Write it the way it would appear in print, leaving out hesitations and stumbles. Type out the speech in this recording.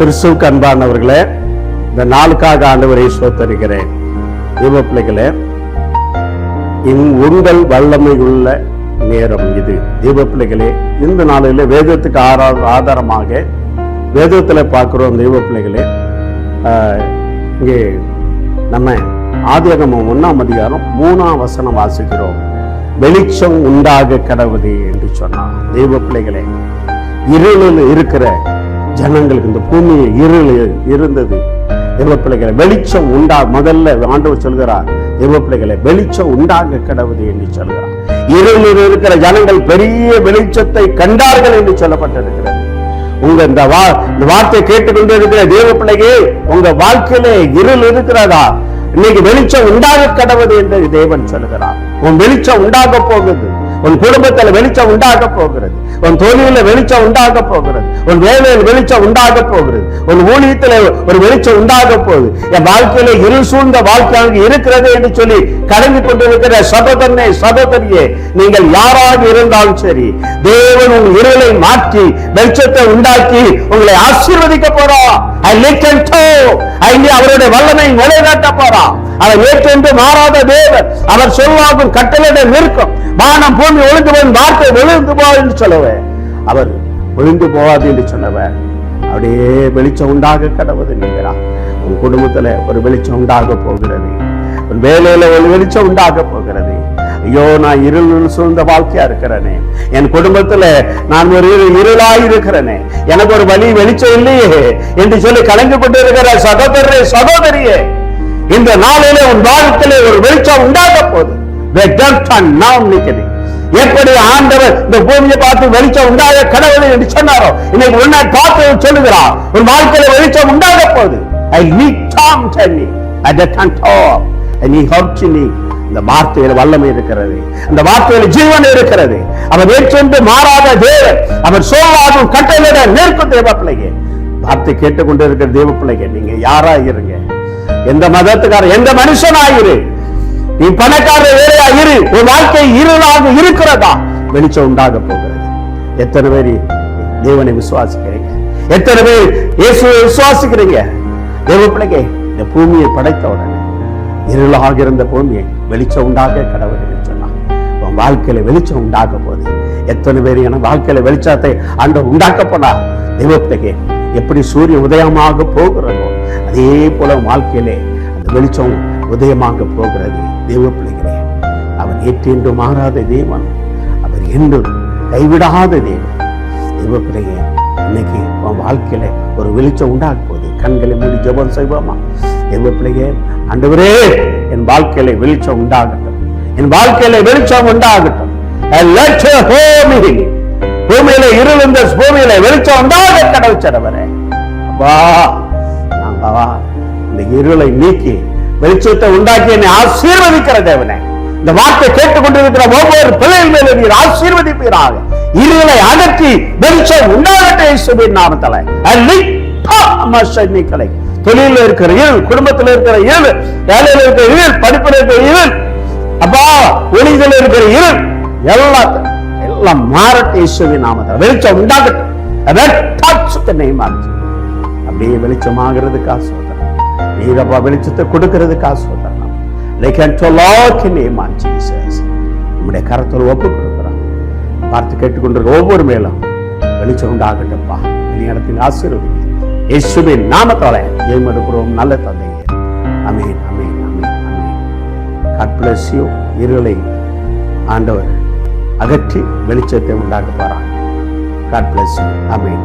கிறிஸ்துவுக்கு அன்பானவர்களே, இந்த நாளுக்காக ஆண்டவரை ஸ்தோத்திரிக்கிறேன். தேவ பிள்ளைகளே, உங்கள் வல்லமை உள்ள நேரம் இது. தேவ பிள்ளைகளே, இந்த நாளில் வேதத்துக்கு ஆதாரமாக வேதத்தில் பார்க்கிறோம். தேவ பிள்ளைகளே, இங்கே நம்ம ஆதியாகமம் 1ஆம் அதிகாரம் 3ஆம் வசனம் வாசிக்கிறோம். வெளிச்சம் உண்டாக கடவுது என்று சொன்னார். தேவ பிள்ளைகளே, இருளில் இருக்கிற ஜனங்களுக்கு, இந்த பூமியில் இருள் இருந்தது. தேவ பிள்ளைகளை வெளிச்சம் முதல்ல ஆண்டவர் சொல்கிறார், தேவ பிள்ளைகளை வெளிச்சம் உண்டாக கடவுது என்று சொல்கிறார். இருளில் இருக்கிற ஜனங்கள் பெரிய வெளிச்சத்தை கண்டார்கள் என்று சொல்லப்பட்டிருக்கிறது. உங்க இந்த வார்த்தை கேட்டுக்கொண்டு இருக்கிற தேவ பிள்ளையே, உங்க வாழ்க்கையிலே இருள் இருக்கிறதா? இன்னைக்கு வெளிச்சம் உண்டாக கடவுது என்று தேவன் சொல்கிறார். உன் வெளிச்சம் உண்டாக போகுது. உன் குடும்பத்தில் வெளிச்சம் உண்டாக போகிறது. உன் தொழில வெளிச்சம் உண்டாக போகிறது. உன் வேலையில் வெளிச்சம் உண்டாக போகிறது. உன் ஊழியத்தில் ஒரு வெளிச்சம் உண்டாக போகுது. என் வாழ்க்கையில இருள் சூழ்ந்த வாழ்க்கையாக இருக்கிறது என்று சொல்லி கடந்து கொண்டிருக்கிற சகோதரனே, சகோதரியே, நீங்கள் யாராக இருந்தாலும் சரி, தேவன் உங்கள் இருளை மாற்றி வெளிச்சத்தை உண்டாக்கி உங்களை ஆசீர்வதிக்க போறார். அவருடைய வல்லமை நிலைநாட்ட போறார். அவர் ஏற்றென்று மாறாத தேவன். அவர் சொல்வாகும் கட்டளையிட நிற்கும். வானம் பூமி ஒழுங்கு போய் வார்த்தை விழுந்து போவாது என்று சொல்லவர். அவர் விழுந்து போவாது என்று சொன்னவர். அப்படியே வெளிச்சம் உண்டாக கடவுது நீங்கிறார். உன் குடும்பத்துல ஒரு வெளிச்சம் உண்டாக போகிறது. உன் வேலையில ஒரு வெளிச்சம் உண்டாக போகிறது. ஐயோ, நான் இருள் சூழ்ந்த வாழ்க்கையா இருக்கிறேனே, என் குடும்பத்துல நான் ஒரு இருளாய் இருக்கிறேனே, எனக்கு ஒரு வழி வெளிச்சம் இல்லையே என்று சொல்லி கலந்து கொண்டு இருக்கிற சகோதரரே, சகோதரியே, இந்த நாளிலே உன் வாழ்க்கையிலே ஒரு வெளிச்சம் உண்டாக போகுது. எப்படி ஆண்டவர் இந்த பூமியை பார்த்து வெளிச்சம் உண்டாக கடவுளை என்று சொன்னாரோ, இன்னைக்கு உன்னை பார்த்து சொல்லுகிறார், உன் வாழ்க்கையில வெளிச்சம் உண்டாக போகுது. இந்த வார்த்தையில வல்லமை இருக்கிறது. அந்த வார்த்தையில ஜீவன் இருக்கிறது. அவர் ஏற்றென்று மாறாத தேவன். அவர் சோவாகும் கட்டளையிட நிற்கும். தேவ பிள்ளைங்க, வார்த்தை கேட்டுக்கொண்டு இருக்கிற தேவ பிள்ளைங்க, நீங்க யாரா இருங்க, எந்த மதத்துக்கார, எந்த மனுஷனாயிரு, நீ பணக்கார வேலையா இரு, உன் வாழ்க்கை இருளாக இருக்கிறதா, வெளிச்சம் உண்டாக போகிறது. எத்தனை பேர் தேவனை விசுவாசிக்கிறீங்க? எத்தனை பேர் இயேசுவை விசுவாசிக்கிறீங்க? தேவ பிள்ளைங்க, இந்த பூமியை படைத்த உடனே இருளாக இருந்த பூமியை வெளிச்சம் உண்டாக கடவுள் சொன்னான். உன் வாழ்க்கையில வெளிச்சம் உண்டாக போகுது. எத்தனை பேர் என வாழ்க்கையில வெளிச்சத்தை ஆண்டவர் உண்டாக்க போனார். தேவ பிள்ளைங்க, எப்படி சூரிய உதயமாக போகிறதோ அதே போல வாழ்க்கையிலே அந்த வெளிச்சம் உதயமாக போகிறது. தேவ பிள்ளைகளே, அவர் ஏற்றென்று மாறாத தேவன். அவர் என்றும் கைவிடாத தேவன். தேவ பிள்ளையே, இன்னைக்கு உன் வாழ்க்கையில ஒரு வெளிச்சம் உண்டாக போகுது. கண்களை மூடி ஜெபம் செய்வோமா? தேவ பிள்ளையே, ஆண்டவரே, என் வாழ்க்கையில வெளிச்சம் உண்டாகட்டும், என் வாழ்க்கையில வெளிச்சம் உண்டாகட்டும். பூமியில இருந்த பூமியில வெளிச்சம் உண்டாக கடவுச்சடவரே, இந்த இருளை நீக்கி வெளிச்சத்தை உண்டாக்கி என்னை ஆசீர்வதிக்கிற தேவனே, இந்த வார்த்தை கேட்டுக்கொண்டிருக்கிற ஒவ்வொரு பிள்ளைகள் மேலே நீர் ஆசீர்வதிப்பீராக. இருளை அகற்றி வெளிச்சம் உண்டாகட்டும் இயேசுவின் நாமத்திலே. தொழிலில் இருக்கிற இருள், குடும்பத்தில் இருக்கிற இருள், வேலையில் இருக்கிற இருள், படிப்பில் இருக்கிற இருள், அப்பா ஒளியில் இருக்கிற இருள், எல்லாம் மாறட்டும் இயேசுவின் நாமத்திலே. வெளிச்சம் உண்டாகட்டும். அப்படியே வெளிச்சமாகிறது ஆசோதரம். நீரப்பா வெளிச்சத்தை கொடுக்கிறதுக்கு ஆசோதரம். நம்முடைய கரத்தில் ஒப்பு கொடுக்கிறோம். பார்த்து கேட்டுக்கொண்டிருக்க ஒவ்வொரு மேலும் வெளிச்சம் உண்டாகட்டும்ப்பா. இடத்தில் ஆசீர்வதிங்க இயேசுவின் நாமத்தாலே ஜெயம் எடுக்கிறோம் நல்ல தந்தையே. ஆமென், ஆமென், ஆமென், ஆமென். God bless you. இருளை ஆண்டவர் அகற்றி வெளிச்சத்தை உண்டாக்க போறார். God bless you. ஆமென்.